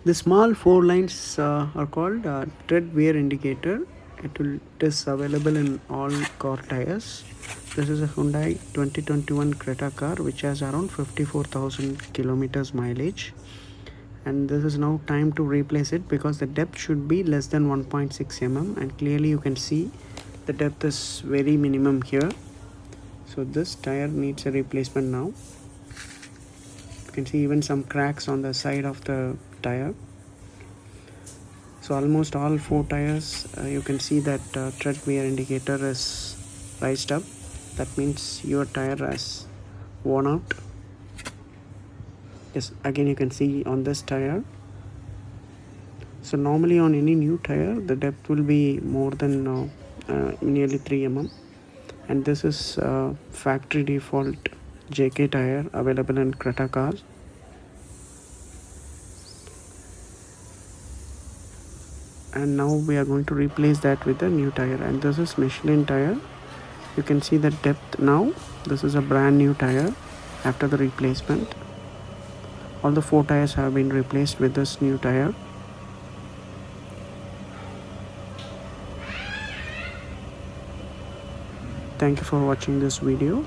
The small four lines are called tread wear indicator. It is available in all car tires. This is a Hyundai 2021 Creta car which has around 54,000 kilometers mileage, and this is now time to replace it because the depth should be less than 1.6 mm, and clearly you can see the depth is very minimum here. So this tire needs a replacement now. You can see even some cracks on the side of the tire. So almost all four tires, you can see that tread wear indicator is raised up. That means your tire has worn out. Yes, again you can see on this tire. So normally on any new tire the depth will be more than nearly 3 mm, and this is factory default JK tire available in Creta cars. And now we are going to replace that with a new tire, and this is Michelin tire. You can see the depth now. This is a brand new tire after the replacement. All the four tires have been replaced with this new tire. Thank you for watching this video.